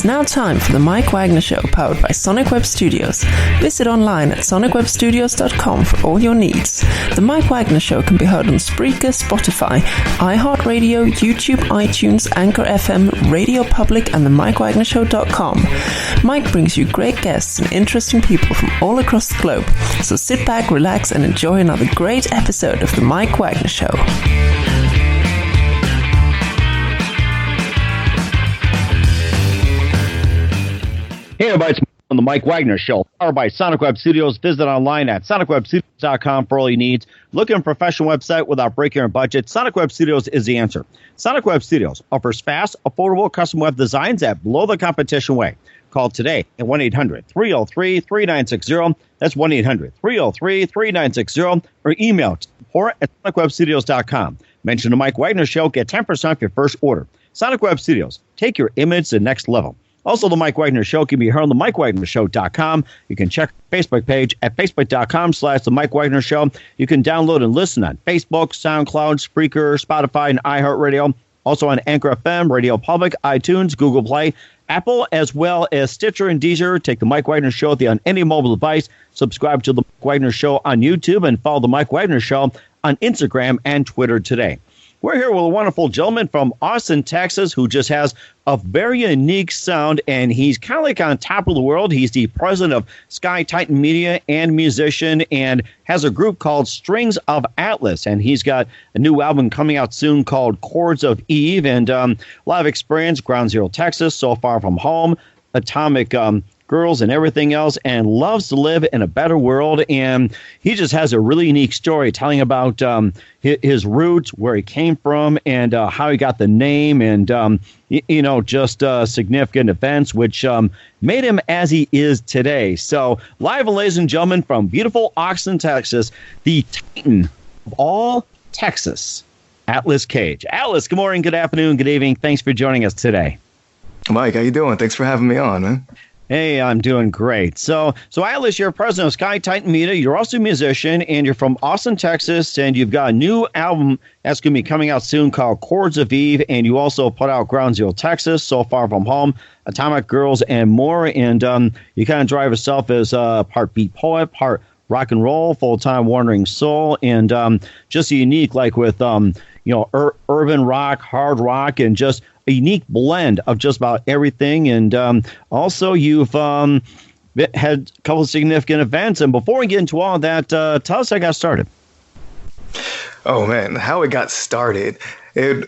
now time for the Mike Wagner Show, powered by Sonic Web Studios. Visit online at sonicwebstudios.com for all your needs. The Mike Wagner Show can be heard on Spreaker, Spotify, iHeartRadio, YouTube, iTunes, Anchor FM, Radio Public, and the MikeWagnerShow.com. Mike brings you great guests and interesting people from all across the globe. So sit back, relax, and enjoy another great episode of the Mike Wagner Show. Hey everybody, it's on the Mike Wagner Show, powered by Sonic Web Studios. Visit online at sonicwebstudios.com for all your needs. Look at a professional website without breaking your budget. Sonic Web Studios is the answer. Sonic Web Studios offers fast, affordable custom web designs at below the competition way. Call today at 1-800-303-3960. That's 1-800-303-3960. Or email support at sonicwebstudios.com. Mention the Mike Wagner Show. Get 10% off your first order. Sonic Web Studios. Take your image to the next level. Also, the Mike Wagner Show can be heard on the MikeWagnerShow.com. You can check our Facebook page at Facebook.com/The Mike Wagner Show. You can download and listen on Facebook, SoundCloud, Spreaker, Spotify, and iHeartRadio. Also on Anchor FM, Radio Public, iTunes, Google Play, Apple, as well as Stitcher and Deezer. Take the Mike Wagner Show on any mobile device. Subscribe to the Mike Wagner Show on YouTube and follow the Mike Wagner Show on Instagram and Twitter today. We're here with a wonderful gentleman from Austin, Texas, who just has a very unique sound, and he's kind of like on top of the world. He's the president of Sky Titan Media and musician, and has a group called Strings of Atlas, and he's got a new album coming out soon called Chords of Eve, and a lot of experience, Ground Zero, Texas, So Far From Home, Atomic Girls and everything else, and loves to live in a better world. And he just has a really unique story telling about his roots, where he came from, and how he got the name, and just significant events which made him as he is today. So live, ladies and gentlemen, from beautiful Austin, Texas, the Titan of all Texas, Atlas Cage. Atlas, good morning, good afternoon, good evening. Thanks for joining us today. Mike, how you doing? Thanks for having me on, man. Hey, I'm doing great. So Atlas, you're president of Sky Titan Media. You're also a musician, and you're from Austin, Texas, and you've got a new album that's going to be coming out soon called Chords of Eve, and you also put out Ground Zero, Texas, So Far From Home, Atomic Girls, and more. And you kind of drive yourself as part beat poet, part rock and roll, full-time wandering soul, and just unique, like with urban rock, hard rock, and just a unique blend of just about everything. And also you've had a couple of significant events. And before we get into all of that, tell us how it got started. Oh, man, how it got started. Years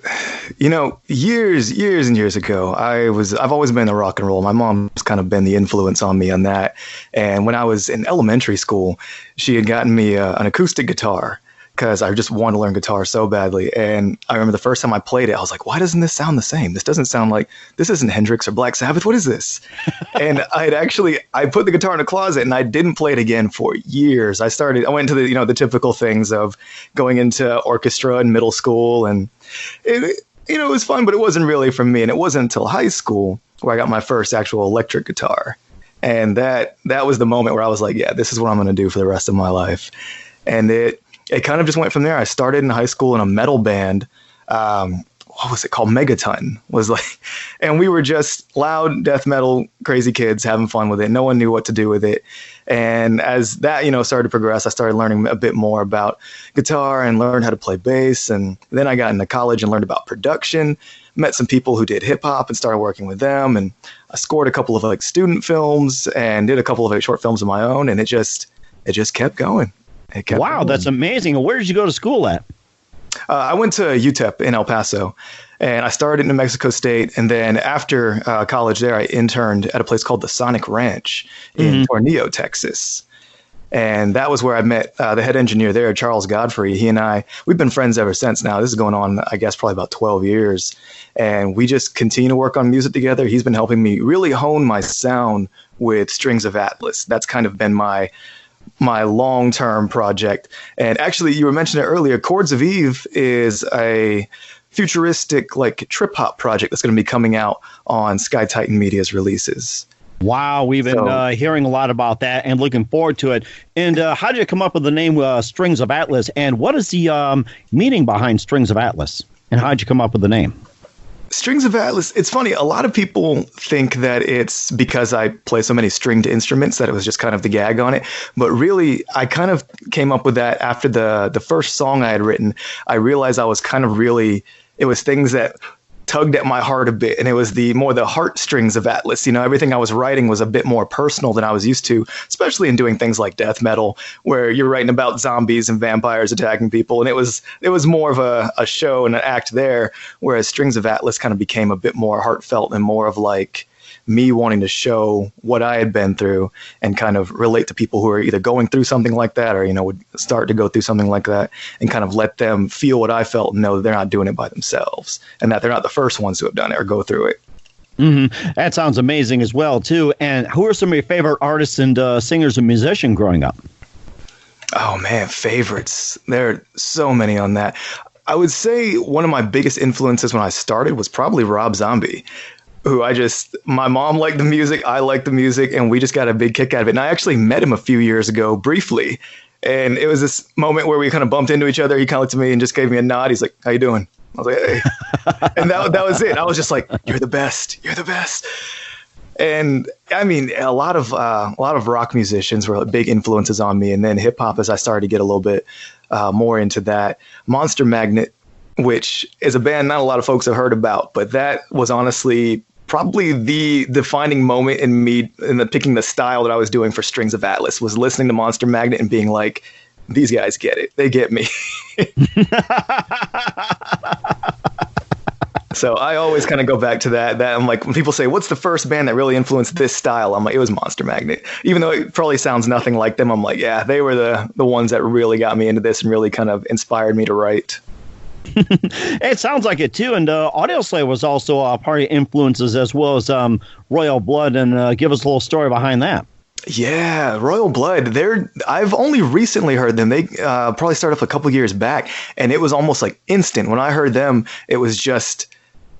and years ago, I've always been into rock and roll. My mom's kind of been the influence on me on that. And when I was in elementary school, she had gotten me an acoustic guitar, because I just wanted to learn guitar so badly. And I remember the first time I played it, I was like, why doesn't this sound the same? This doesn't sound like, this isn't Hendrix or Black Sabbath. What is this? And I put the guitar in a closet and I didn't play it again for years. I went to the typical things of going into orchestra in middle school, and it was fun, but it wasn't really for me. And it wasn't until high school where I got my first actual electric guitar. And that was the moment where I was like, yeah, this is what I'm going to do for the rest of my life. And it kind of just went from there. I started in high school in a metal band. What was it called? Megaton and we were just loud death metal, crazy kids having fun with it. No one knew what to do with it. And as that, started to progress, I started learning a bit more about guitar and learned how to play bass. And then I got into college and learned about production, met some people who did hip hop and started working with them. And I scored a couple of student films and did a couple of short films of my own. And it just kept going. Wow, that's amazing. Where did you go to school at? I went to UTEP in El Paso, and I started in New Mexico State. And then after college there, I interned at a place called the Sonic Ranch in Tornillo, Texas. And that was where I met the head engineer there, Charles Godfrey. He and we've been friends ever since now. This is going on, I guess, probably about 12 years. And we just continue to work on music together. He's been helping me really hone my sound with Strings of Atlas. That's kind of been my long-term project. And actually, you were mentioning it earlier, Chords of Eve is a futuristic trip hop project that's going to be coming out on Sky Titan Media's releases. Wow, we've been hearing a lot about that and looking forward to it. And how did you come up with the name Strings of Atlas? And what is the meaning behind Strings of Atlas? And how did you come up with the name? Strings of Atlas, it's funny. A lot of people think that it's because I play so many stringed instruments that it was just kind of the gag on it. But really, I kind of came up with that after the first song I had written. I realized I was kind of really, it was things that tugged at my heart a bit, and it was the heartstrings of Atlas. You know, everything I was writing was a bit more personal than I was used to, especially in doing things like death metal, where you're writing about zombies and vampires attacking people, and it was more of a show and an act there, whereas Strings of Atlas kind of became a bit more heartfelt and more of like me wanting to show what I had been through and kind of relate to people who are either going through something like that or, you know, would start to go through something like that, and kind of let them feel what I felt and know that they're not doing it by themselves and that they're not the first ones who have done it or go through it. Mm-hmm. That sounds amazing as well, too. And who are some of your favorite artists and singers and musicians growing up? Oh, man, favorites. There are so many on that. I would say one of my biggest influences when I started was probably Rob Zombie, who my mom liked the music, I liked the music, and we just got a big kick out of it. And I actually met him a few years ago briefly, and it was this moment where we kind of bumped into each other. He kind of looked at me and just gave me a nod. He's like, "How you doing?" I was like, "Hey," and that was it. I was just like, "You're the best. You're the best." And I mean, a lot of rock musicians were big influences on me, and then hip hop as I started to get a little bit more into that. Monster Magnet, which is a band not a lot of folks have heard about, but that was honestly probably the defining moment in me in picking the style that I was doing for Strings of Atlas, was listening to Monster Magnet and being like, these guys get it. They get me. So I always kind of go back to that. I'm like, when people say, what's the first band that really influenced this style? I'm like, it was Monster Magnet. Even though it probably sounds nothing like them, I'm like, yeah, they were the ones that really got me into this and really kind of inspired me to write. It sounds like it too, and Audioslave was also a part of influences as well as Royal Blood, and give us a little story behind that. Yeah, Royal Blood. I've only recently heard them. They probably started off a couple years back, and it was almost like instant. When I heard them, it was just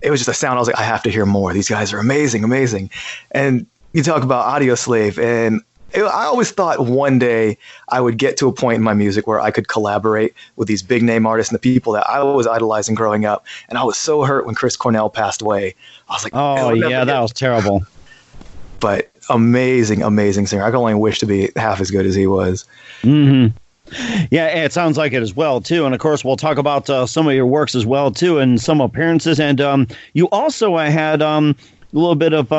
a sound. I was like, I have to hear more. These guys are amazing, amazing. And you talk about Audioslave, and I always thought one day I would get to a point in my music where I could collaborate with these big name artists and the people that I was idolizing growing up. And I was so hurt when Chris Cornell passed away. I was like, oh yeah, that was terrible. But amazing, amazing singer. I could only wish to be half as good as he was. Mm-hmm. Yeah, it sounds like it as well, too. And, of course, we'll talk about some of your works as well, too, and some appearances. And you also had a little bit of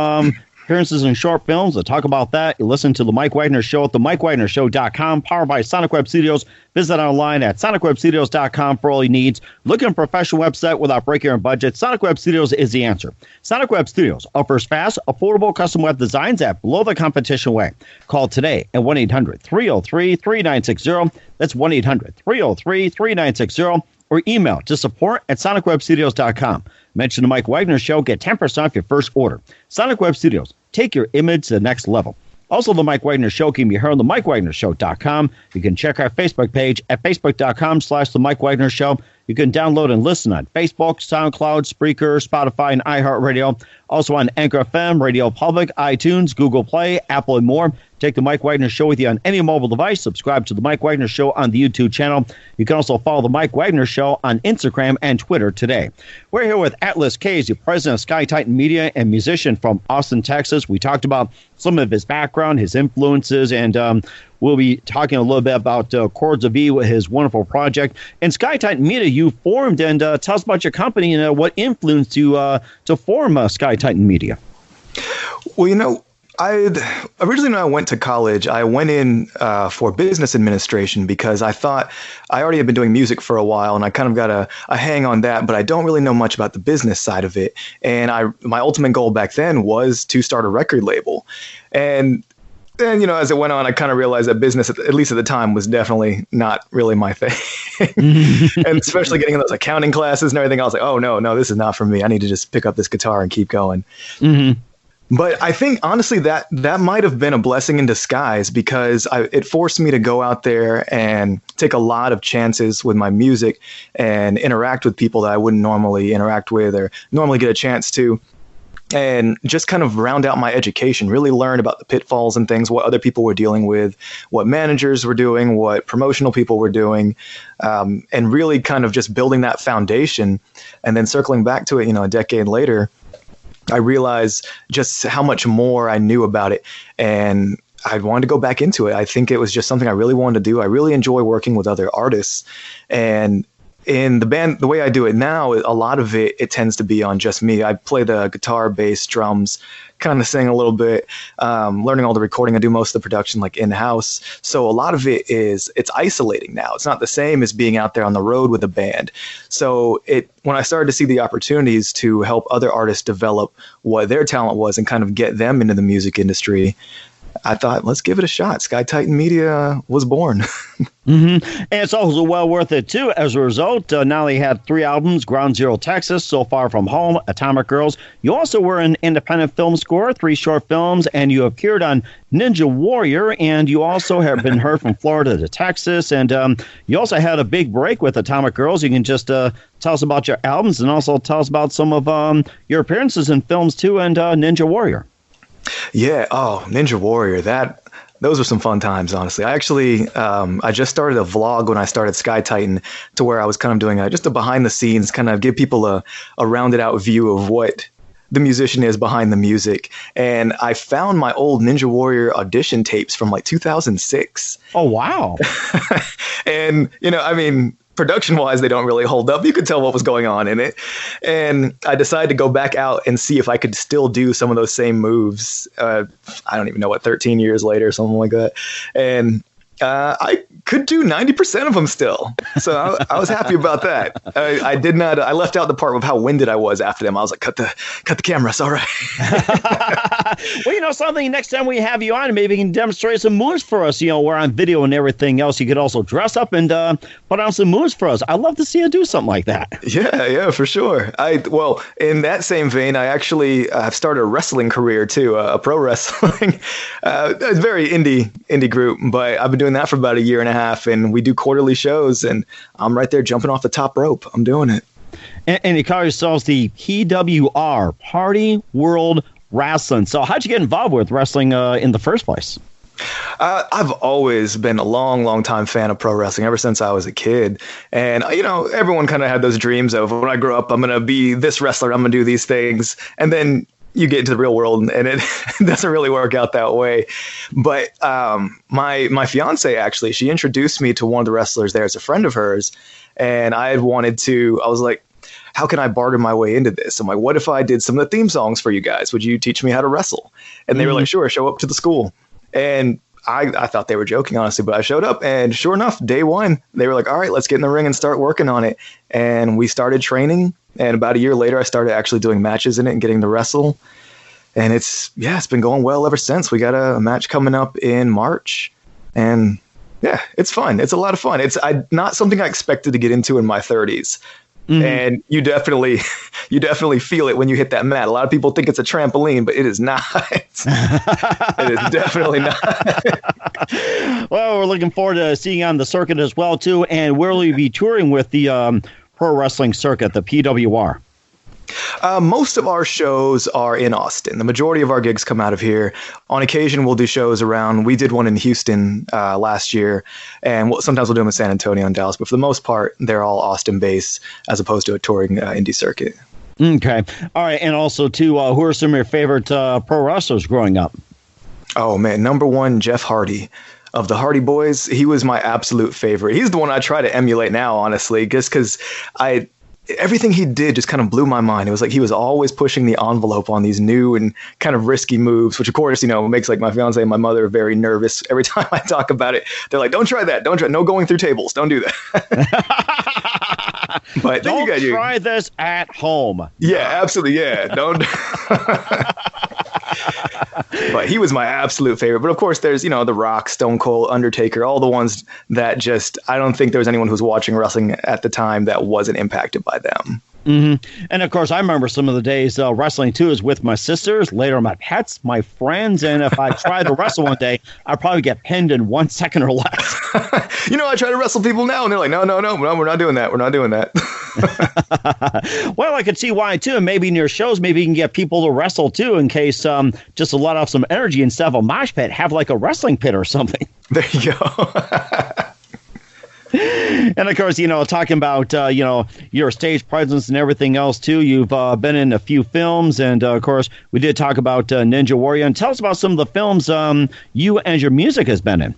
appearances in short films. We'll talk about that. You listen to The Mike Wagner Show at themikewagnershow.com, powered by Sonic Web Studios. Visit online at sonicwebstudios.com for all your needs. Looking for a professional website without breaking your budget? Sonic Web Studios is the answer. Sonic Web Studios offers fast, affordable custom web designs at below the competition way. Call today at 1-800-303-3960. That's 1-800-303-3960. Or email to support@sonicwebstudios.com. Mention the Mike Wagner Show. Get 10% off your first order. Sonic Web Studios. Take your image to the next level. Also, the Mike Wagner Show can be heard on the MikeWagnerShow.com. You can check our Facebook page at Facebook.com/The Mike Wagner Show. You can download and listen on Facebook, SoundCloud, Spreaker, Spotify, and iHeartRadio. Also on Anchor FM, Radio Public, iTunes, Google Play, Apple, and more. Take the Mike Wagner Show with you on any mobile device. Subscribe to the Mike Wagner Show on the YouTube channel. You can also follow the Mike Wagner Show on Instagram and Twitter today. We're here with Atlas Case, the president of Sky Titan Media and musician from Austin, Texas. We talked about some of his background, his influences, and we'll be talking a little bit about Chords of E, his wonderful project. And Sky Titan Media, you formed, and tell us about your company and what influenced you to form Sky Titan Media. Well, you know, originally when I went to college, I went in for business administration because I thought I already had been doing music for a while and I kind of got a hang on that, but I don't really know much about the business side of it. And my ultimate goal back then was to start a record label. And then, you know, as it went on, I kind of realized that business, at least at the time, was definitely not really my thing. And especially getting in those accounting classes and everything, I was like, oh, no, this is not for me. I need to just pick up this guitar and keep going. Mm-hmm. But I think, honestly, that might have been a blessing in disguise because it forced me to go out there and take a lot of chances with my music and interact with people that I wouldn't normally interact with or normally get a chance to. and just kind of round out my education, really learn about the pitfalls and things, what other people were dealing with, what managers were doing, what promotional people were doing, and really kind of just building that foundation. And then circling back to it, a decade later, I realized just how much more I knew about it, and I wanted to go back into it. I think it was just something I really wanted to do. I really enjoy working with other artists, and in the band, the way I do it now, a lot of it tends to be on just me. I play the guitar, bass, drums, kind of sing a little bit, learning all the recording. I do most of the production like in-house. So a lot of it's isolating now. It's not the same as being out there on the road with a band. So when I started to see the opportunities to help other artists develop what their talent was and kind of get them into the music industry, I thought, let's give it a shot. Sky Titan Media was born. And it's also well worth it, too. As a result, now they have 3 albums: Ground Zero Texas, So Far From Home, Atomic Girls. You also were an independent film score, 3 short films, and you appeared on Ninja Warrior, and you also have been heard from Florida to Texas, and you also had a big break with Atomic Girls. You can just tell us about your albums and also tell us about some of your appearances in films, too, and Ninja Warrior. Yeah. Oh, Ninja Warrior. Those were some fun times, honestly. I actually, I just started a vlog when I started Sky Titan, to where I was kind of doing just a behind the scenes, kind of give people a rounded out view of what the musician is behind the music. And I found my old Ninja Warrior audition tapes from like 2006. Oh, wow. And, production-wise, they don't really hold up. You could tell what was going on in it. And I decided to go back out and see if I could still do some of those same moves. I don't even know 13 years later, something like that. And I could do 90% of them still. So I was happy about that. I did not. I left out the part of how winded I was after them. I was like, cut the camera. It's all right. Well, something next time we have you on, maybe you can demonstrate some moves for us. We're on video and everything else. You could also dress up and put on some moves for us. I'd love to see you do something like that. Yeah, for sure. Well, in that same vein, I actually have started a wrestling career too, a pro wrestling. A very indie group, but I've been doing that for about a year and a half, and we do quarterly shows, and I'm right there jumping off the top rope. I'm doing it. And you call yourselves the PWR, Party World Wrestling. So how'd you get involved with wrestling in the first place? I've always been a long time fan of pro wrestling ever since I was a kid. And, everyone kind of had those dreams of, when I grow up, I'm going to be this wrestler, I'm going to do these things. And then you get into the real world and it doesn't really work out that way. But my fiance, actually, she introduced me to one of the wrestlers there as a friend of hers. And I was like, how can I barter my way into this? I'm like, what if I did some of the theme songs for you guys? Would you teach me how to wrestle? And they were like, sure, show up to the school. And I thought they were joking, honestly, but I showed up, and sure enough, day one, they were like, all right, let's get in the ring and start working on it. And we started training. And about a year later, I started actually doing matches in it and getting to wrestle. And it's been going well ever since. We got a match coming up in March. And yeah, it's fun. It's a lot of fun. It's not something I expected to get into in my 30s. Mm-hmm. And you definitely feel it when you hit that mat. A lot of people think it's a trampoline, but it is not. It is definitely not. Well, we're looking forward to seeing you on the circuit as well, too. And where will you be touring with the pro wrestling circuit, the PWR? Most of our shows are in Austin. The majority of our gigs come out of here. On occasion, we'll do shows around. We did one in Houston last year, and sometimes we'll do them in San Antonio and Dallas. But for the most part, they're all Austin-based as opposed to a touring indie circuit. Okay. All right. And also, too, who are some of your favorite pro wrestlers growing up? Oh, man. Number one, Jeff Hardy. Of the Hardy Boys, he was my absolute favorite. He's the one I try to emulate now, honestly, just because everything he did just kind of blew my mind. It was like he was always pushing the envelope on these new and kind of risky moves, which of course, makes like my fiance and my mother very nervous. Every time I talk about it, they're like, don't try that. No going through tables. Don't do that. But don't try this at home. Yeah, absolutely. Yeah. Don't. But he was my absolute favorite. But of course, there's, The Rock, Stone Cold, Undertaker, all the ones that I don't think there was anyone who was watching wrestling at the time that wasn't impacted by them. And of course, I remember some of the days wrestling too is with my sisters, later my pets, my friends. And if I tried to wrestle one day, I'd probably get pinned in 1 second or less. I try to wrestle people now and they're like, no, we're not doing that. We're not doing that. Well, I could see why too. And maybe in your shows, maybe you can get people to wrestle too, in case just to let off some energy instead of a mosh pit, have like a wrestling pit or something. There you go. And of course, talking about, your stage presence and everything else too. You've been in a few films. And of course, we did talk about Ninja Warrior. And tell us about some of the films you and your music has been in.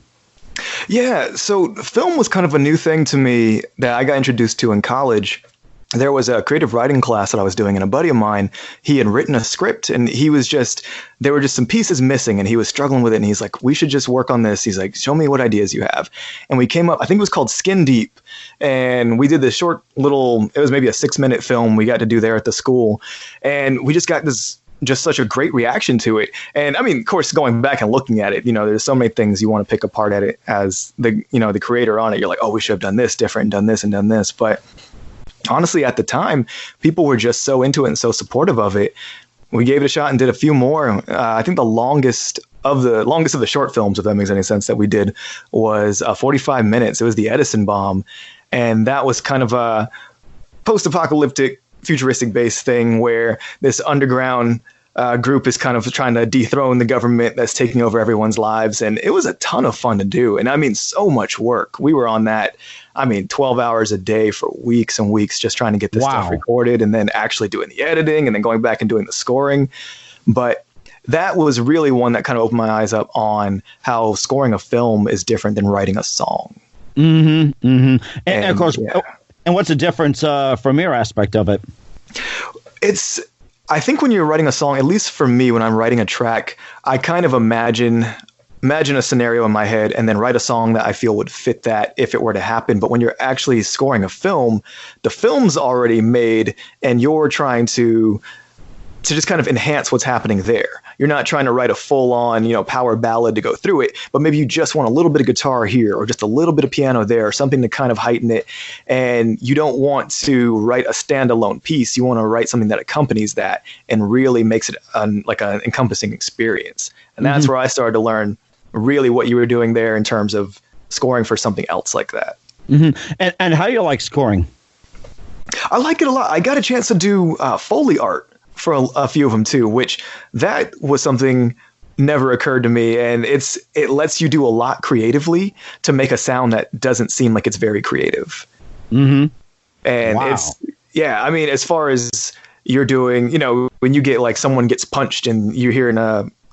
Yeah. So film was kind of a new thing to me that I got introduced to in college. There was a creative writing class that I was doing, and a buddy of mine, he had written a script, and there were just some pieces missing, and he was struggling with it, and he's like, we should just work on this. He's like, show me what ideas you have. And we came up, I think it was called Skin Deep, and we did this short little, it was maybe a 6-minute film we got to do there at the school, and we just got just such a great reaction to it. And I mean, of course, going back and looking at it, there's so many things you want to pick apart at it as the creator on it. You're like, oh, we should have done this different and done this and done this. But honestly, at the time, people were just so into it and so supportive of it. We gave it a shot and did a few more. I think the longest of the short films, if that makes any sense, that we did was 45 minutes. It was the Edison Bomb. And that was kind of a post-apocalyptic, futuristic-based thing where this underground group is kind of trying to dethrone the government that's taking over everyone's lives. And it was a ton of fun to do. And I mean, so much work. We were on that, 12 hours a day for weeks and weeks just trying to get this stuff recorded and then actually doing the editing and then going back and doing the scoring. But that was really one that kind of opened my eyes up on how scoring a film is different than writing a song. Mm-hmm, mm-hmm. And of course, and what's the difference from your aspect of it? I think when you're writing a song, at least for me, when I'm writing a track, I kind of imagine a scenario in my head and then write a song that I feel would fit that if it were to happen. But when you're actually scoring a film, the film's already made and you're trying to just kind of enhance what's happening there. You're not trying to write a full-on, power ballad to go through it, but maybe you just want a little bit of guitar here or just a little bit of piano there or something to kind of heighten it. And you don't want to write a standalone piece. You want to write something that accompanies that and really makes it like an encompassing experience. And that's where I started to learn really what you were doing there in terms of scoring for something else like that. Mm-hmm. And how do you like scoring? I like it a lot. I got a chance to do Foley Art for a few of them too, which that was something never occurred to me. And it lets you do a lot creatively to make a sound that doesn't seem like it's very creative. Mm-hmm. And as far as you're doing, when you get like someone gets punched and you hear in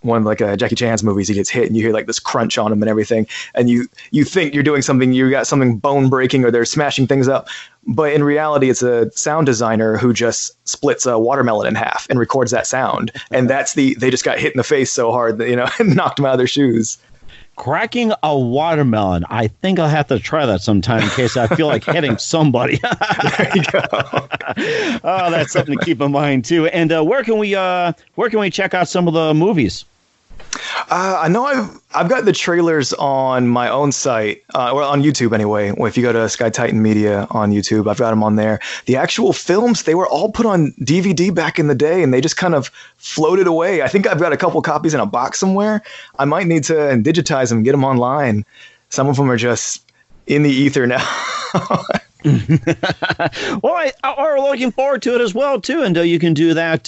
one like Jackie Chan's movies, he gets hit and you hear like this crunch on him and everything. And you think you're doing something, you got something bone breaking or they're smashing things up. But in reality, it's a sound designer who just splits a watermelon in half and records that sound. And they just got hit in the face so hard that, and knocked them out of their shoes. Cracking a watermelon. I think I'll have to try that sometime in case I feel like hitting somebody. There you go. Oh, that's something to keep in mind too. And where can we check out some of the movies? I know I've got the trailers on my own site, or on YouTube anyway. If you go to Sky Titan Media on YouTube, I've got them on there. The actual films, they were all put on DVD back in the day, and they just kind of floated away. I think I've got a couple copies in a box somewhere. I might need to digitize them, get them online. Some of them are just in the ether now. Well, we're looking forward to it as well too, and you can do that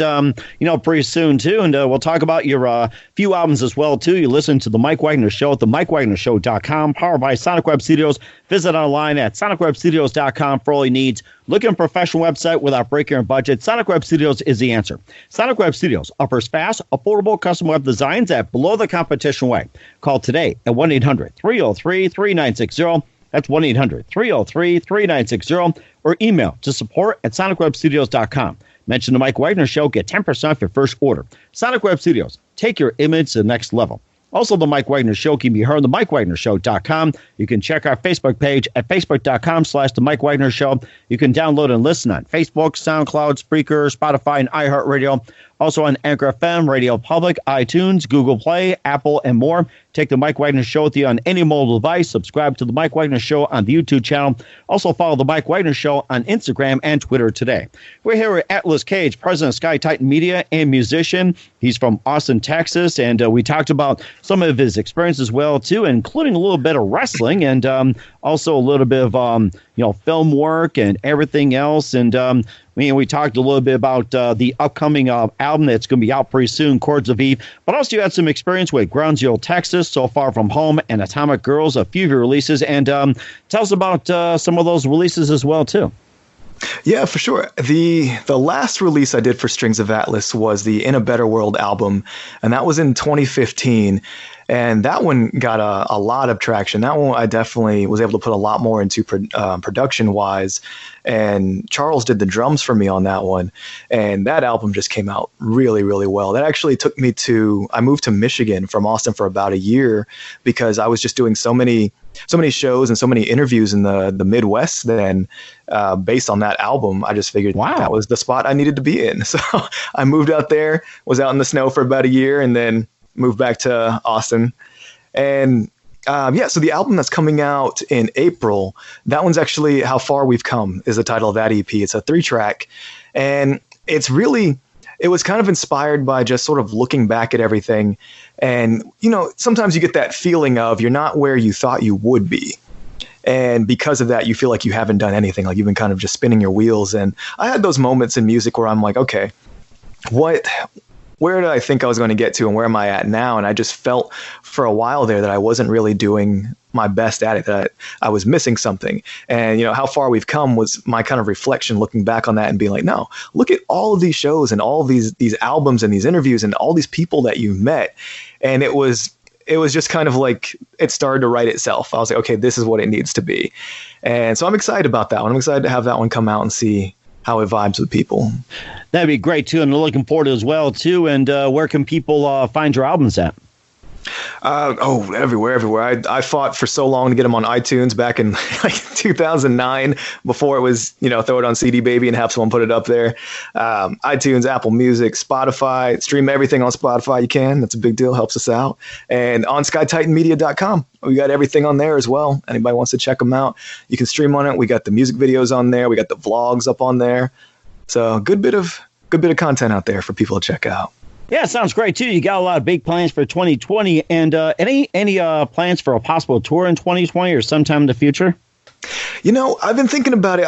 pretty soon too, and we'll talk about your few albums as well too. You listen to the Mike Wagner Show at the MikeWagnerShow.com, powered by Sonic Web Studios. Visit online at SonicWebStudios.com for all your needs. Look at a professional website without breaking your budget. Sonic Web Studios is the answer. Sonic Web Studios offers fast, affordable custom web designs at below the competition way. Call today at 1-800-303-3960. That's 1-800-303-3960, or email to support@sonicwebstudios.com. Mention the Mike Wagner Show, get 10% off your first order. Sonic Web Studios, take your image to the next level. Also, the Mike Wagner Show can be heard on the MikeWagnerShow.com. You can check our Facebook page at Facebook.com/The Mike Wagner Show. You can download and listen on Facebook, SoundCloud, Spreaker, Spotify, and iHeartRadio. Also on Anchor FM, Radio Public, iTunes, Google Play, Apple, and more. Take the Mike Wagner Show with you on any mobile device. Subscribe to the Mike Wagner Show on the YouTube channel. Also follow the Mike Wagner Show on Instagram and Twitter today. We're here with Atlas Cage, president of Sky Titan Media and musician. He's from Austin, Texas, and we talked about some of his experience as well, too, including a little bit of wrestling and also a little bit of film work and everything else. And we talked a little bit about the upcoming album that's going to be out pretty soon, Chords of Eve. But also you had some experience with Ground Zero, Texas, So Far From Home, and Atomic Girls, a few of your releases. And tell us about some of those releases as well, too. Yeah, for sure. The last release I did for Strings of Atlas was the In a Better World album, and that was in 2015. And that one got a lot of traction. That one I definitely was able to put a lot more into production-wise. And Charles did the drums for me on that one. And that album just came out really, really well. That actually took me I moved to Michigan from Austin for about a year because I was just doing so many shows and so many interviews in the Midwest then based on that album. I just figured that was the spot I needed to be in. So I moved out there, was out in the snow for about a year, and then moved back to Austin. And so the album that's coming out in April, that one's actually How Far We've Come is the title of that EP. It's a 3-track. And it was kind of inspired by just sort of looking back at everything. And, sometimes you get that feeling of you're not where you thought you would be. And because of that, you feel like you haven't done anything, like you've been kind of just spinning your wheels. And I had those moments in music where I'm like, okay, where did I think I was going to get to and where am I at now? And I just felt for a while there that I wasn't really doing my best at it, that I was missing something. And, How Far We've Come was my kind of reflection looking back on that and being like, no, look at all of these shows and all of these albums and these interviews and all these people that you've met. And it was just kind of like it started to write itself. I was like, okay, this is what it needs to be. And so I'm excited about that one. I'm excited to have that one come out and see how it vibes with people. That'd be great, too. And looking forward to it as well, too. And where can people find your albums at? Everywhere. I fought for so long to get them on iTunes back in 2009 before it was, throw it on CD Baby and have someone put it up there. iTunes, Apple Music, Spotify, stream everything on Spotify you can. That's a big deal. Helps us out. And on SkyTitanMedia.com. We got everything on there as well. Anybody wants to check them out, you can stream on it. We got the music videos on there. We got the vlogs up on there. So a good bit of content out there for people to check out. Yeah, sounds great, too. You got a lot of big plans for 2020. And any plans for a possible tour in 2020 or sometime in the future? I've been thinking about it.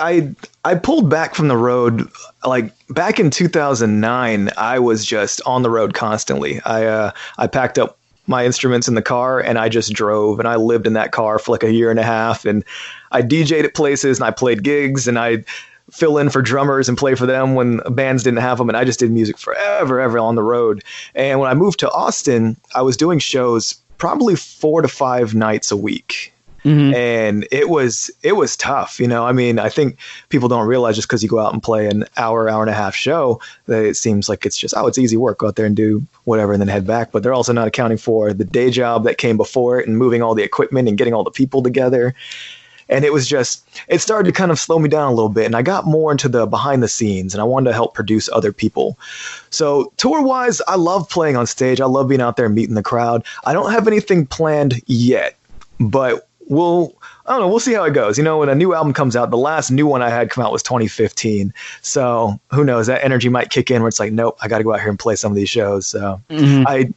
I pulled back from the road. Like back in 2009, I was just on the road constantly. I packed up my instruments in the car and I just drove, and I lived in that car for like a year and a half. And I DJ'd at places and I played gigs and I fill in for drummers and play for them when bands didn't have them. And I just did music forever on the road. And when I moved to Austin, I was doing shows probably 4 to 5 nights a week. Mm-hmm. And it was tough. I think people don't realize just because you go out and play an hour and a half show that it seems like it's just, it's easy work. Go out there and do whatever and then head back. But they're also not accounting for the day job that came before it and moving all the equipment and getting all the people together. And it started to kind of slow me down a little bit. And I got more into the behind the scenes and I wanted to help produce other people. So tour wise, I love playing on stage. I love being out there and meeting the crowd. I don't have anything planned yet, but we'll see how it goes. When a new album comes out, the last new one I had come out was 2015. So who knows, that energy might kick in where it's like, nope, I got to go out here and play some of these shows. So I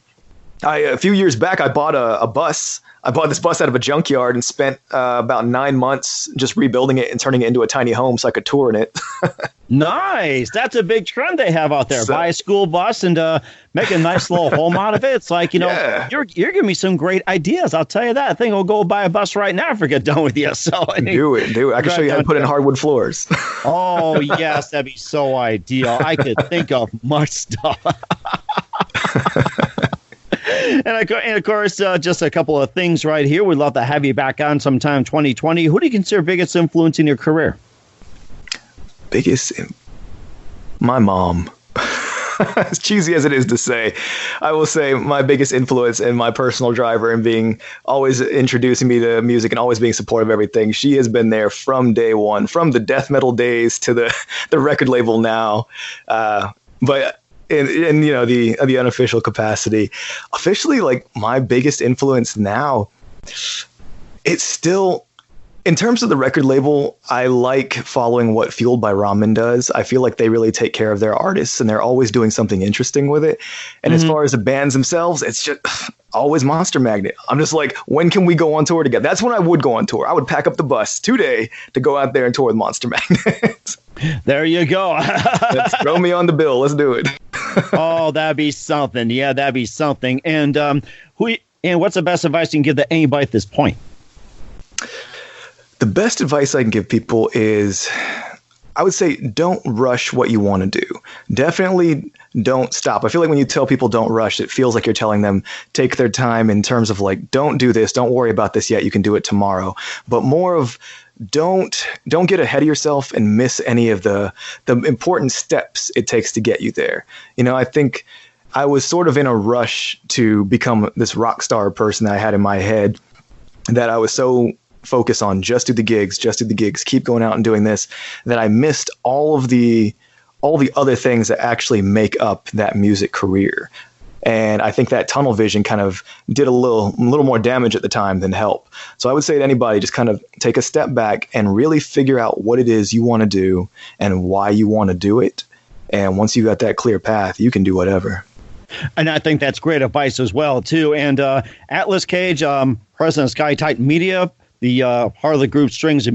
a few years back, I bought a bus. I bought this bus out of a junkyard and spent about 9 months just rebuilding it and turning it into a tiny home so I could tour in it. Nice. That's a big trend they have out there. Buy a school bus and make a nice little home out of it. It's like, you're giving me some great ideas. I'll tell you that. I think I'll go buy a bus right now if I get done with you. So do it. I can show you how to put in hardwood floors. Oh, yes. That'd be so ideal. I could think of much stuff. And of course, just a couple of things right here. We'd love to have you back on sometime 2020. Who do you consider biggest influence in your career? My mom. As cheesy as it is to say, I will say my biggest influence and my personal driver and being always introducing me to music and always being supportive of everything. She has been there from day one, from the death metal days to the record label now. But in the unofficial capacity. Officially, like my biggest influence now, it's still, in terms of the record label, I like following what Fueled by Ramen does. I feel like they really take care of their artists and they're always doing something interesting with it. And as far as the bands themselves, it's just always Monster Magnet. I'm just like, when can we go on tour together? That's when I would go on tour. I would pack up the bus today to go out there and tour with Monster Magnet. There you go. Let's throw me on the bill. Let's do it. Oh, that'd be something. Yeah, that'd be something. And what's the best advice you can give to anybody at this point? The best advice I can give people is, I would say, don't rush what you want to do. Definitely don't stop. I feel like when you tell people don't rush, it feels like you're telling them take their time in terms of like, don't do this, don't worry about this yet, you can do it tomorrow. But more of don't get ahead of yourself and miss any of the important steps it takes to get you there. I think I was sort of in a rush to become this rock star person that I had in my head, that I was so focus on just do the gigs, keep going out and doing this, that I missed all the other things that actually make up that music career. And I think that tunnel vision kind of did a little more damage at the time than help. So I would say to anybody, just kind of take a step back and really figure out what it is you want to do and why you want to do it. And once you got that clear path, you can do whatever. And I think that's great advice as well, too. And Atlas Cage, president of Sky Titan Media, the part of the group Strings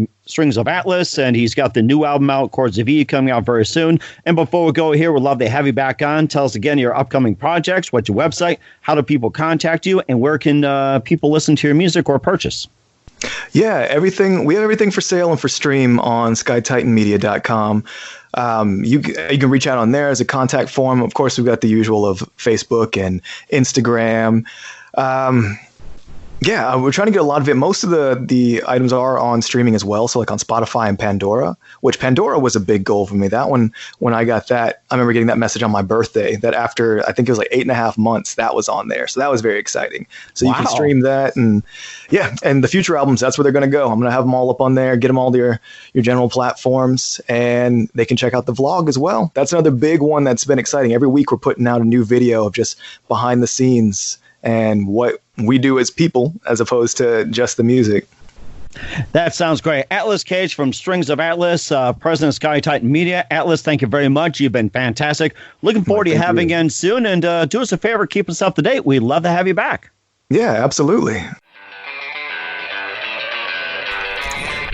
of Atlas, and he's got the new album out, Chords of E, coming out very soon. And before we go here, we'd love to have you back on. Tell us again your upcoming projects, what's your website, how do people contact you, and where can people listen to your music or purchase? Yeah, everything. We have everything for sale and for stream on skytitanmedia.com. You can reach out on there as a contact form. Of course, we've got the usual of Facebook and Instagram. Yeah, we're trying to get a lot of it. Most of the items are on streaming as well. So like on Spotify and Pandora, which Pandora was a big goal for me. That one, when I got that, I remember getting that message on my birthday that after, I think it was like 8.5 months, that was on there. So that was very exciting. So you can stream that. And yeah, and the future albums, that's where they're going to go. I'm going to have them all up on there, get them all to your general platforms, and they can check out the vlog as well. That's another big one that's been exciting. Every week we're putting out a new video of just behind the scenes and what we do as people as opposed to just the music. That sounds great. Atlas Cage from Strings of Atlas, president of Sky Titan Media. Atlas, thank you very much. You've been fantastic. Looking forward to having you again soon. And do us a favor, keep us up to date. We'd love to have you back. Yeah, absolutely.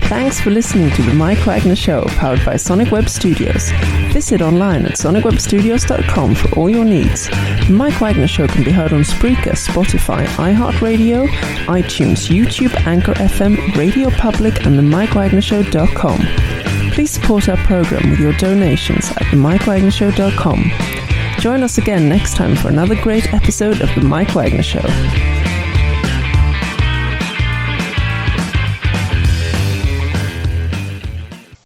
Thanks for listening to The Mike Wagner Show, powered by Sonic Web Studios. Visit online at sonicwebstudios.com for all your needs. The Mike Wagner Show can be heard on Spreaker, Spotify, iHeartRadio, iTunes, YouTube, Anchor FM, Radio Public, and themikewagnershow.com. Please support our program with your donations at themikewagnershow.com. Join us again next time for another great episode of The Mike Wagner Show.